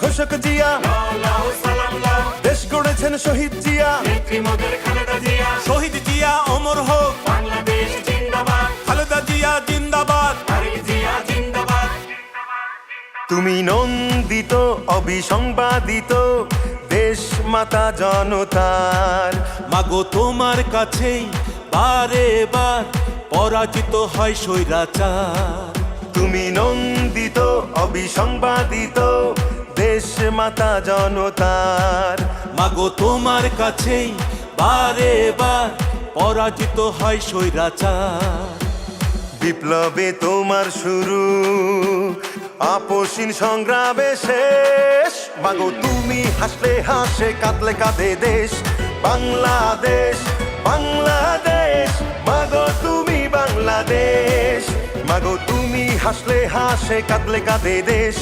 ঘোষক জিয়া, দেশ গড়েছেন শহীদ জিয়া। শহীদ জিয়া অমর হোক, খালেদা জিয়া জিন্দাবাদ। তুমি নন্দিত অবিসংবাদিত দেশ মাতা জনতার। মাগো তোমার কাছেই বারে বার পরাজিত হয় স্বৈরাচার। তুমি নন্দিত অবিসংবাদিত দেশ মাতা জনতার। মাগো তোমার কাছেই বারে বার পরাজিত হয় স্বৈরাচার। বিপ্লবে তোমার শুরু, আপসীন সংগ্রামে শেষ। মাগো তুমি হাসলে হাসে, কাঁদলে কাঁদে দেশ বাংলাদেশ, বাংলাদেশ। মাগো তুমি বাংলাদেশ, মাগো তুমি হাসলে হাসে, কাঁদলে কাঁদে দেশ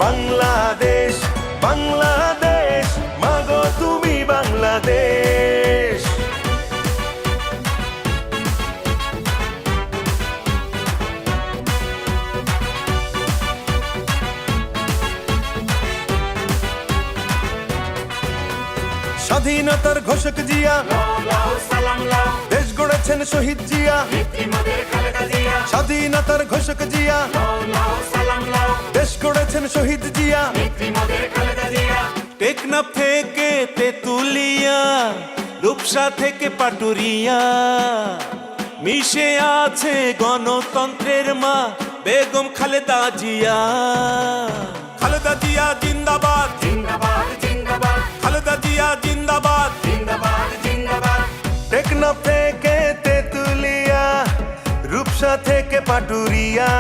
বাংলাদেশ, বাংলাদেশ। মাগো তুমি বাংলাদেশ। স্বাধীনতার ঘোষক জিয়া, দেশ গড়েছেন শহীদ জিয়া। স্বাধীনতার ঘোষক জিয়া, দেশ গড়েছেন শহীদ জিয়া। টেকনাফ থেকে তেতুলিয়া, রূপসা থেকে পাটুরিয়া, মিশে আছে গণতন্ত্রের মা বেগম খালেদা জিয়া। খালেদা জিয়া জিন্দাবাদ, খালেদা জিয়া জিন্দাবাদ। টেকনাফ থেকে তেতুলিয়া, রূপসা থেকে পাটুরিয়া,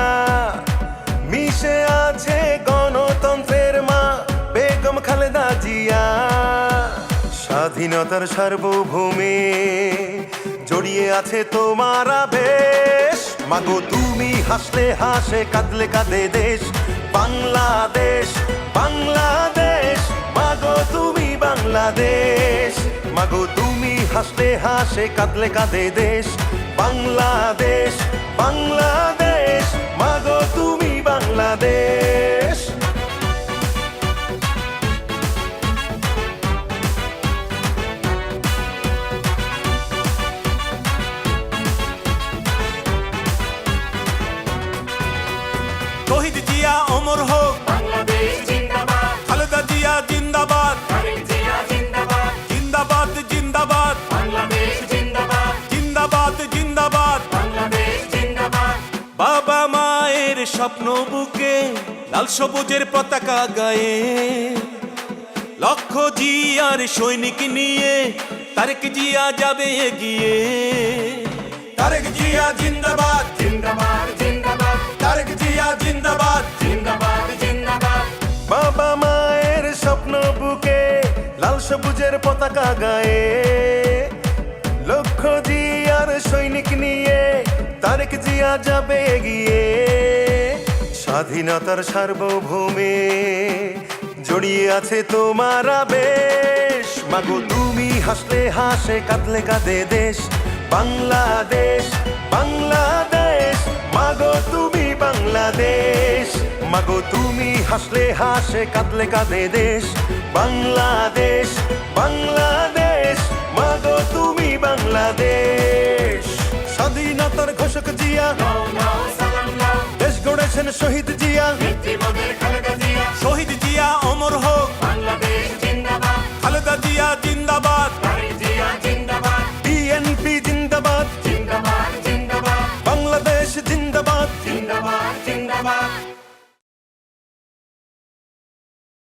মিশে আছে গণতন্ত্রের মা বেগম খালেদা জিয়া। স্বাধীনতার সার্বভৌমে জড়িয়ে আছে তোমার আবেশ। মাগো তুমি হাসলে হাসে, কাঁদলে কাঁদে দেশ বাংলাদেশ, বাংলাদেশ। মাগো তুমি বাংলাদেশ, মাগো তুমি হাসলে হাসে, কাঁদলে কাঁদে দেশ বাংলাদেশ, বাংলাদেশ। মাগো তুমি বাংলাদেশ। শহীদ জিয়া অমর হোক, খালেদা জিয়া জিন্দাবাদ। জিন্দাবাদ জিন্দাবাদ, জিন্দাবাদ জিন্দাবাদ। বাবা মায়ের স্বপ্ন বুকে লাল সবুজের পতাকা গায়ে, লক্ষ জিয়ার সৈনিক নিয়ে তারেক জিয়া যাবে এগিয়ে। তারেক জিয়া জিন্দাবাদ, তারেক জিয়া জিন্দাবাদ। বাবা মায়ের স্বপ্ন বুকে লাল সবুজের পতাকা গায়ে, লক্ষ জিয়ার সৈনিক নিয়ে তারেক জিয়া যাবে এগিয়ে। স্বাধীনতার সার্বভৌমে জড়িয়ে আছে তোমার আবেশ। মাগো তুমি হাসলে হাসে, কাঁদলে কাঁদে দেশ বাংলাদেশ, বাংলাদেশ। মাগো তুমি বাংলাদেশ, মাগো তুমি হাসলে হাসে, কাঁদলে কাঁদে দেশ বাংলাদেশ, বাংলাদেশ। মাগো তুমি বাংলাদেশ। স্বাধীনতার ঘোষক জিয়া, দেশ গড়েছেন শহীদ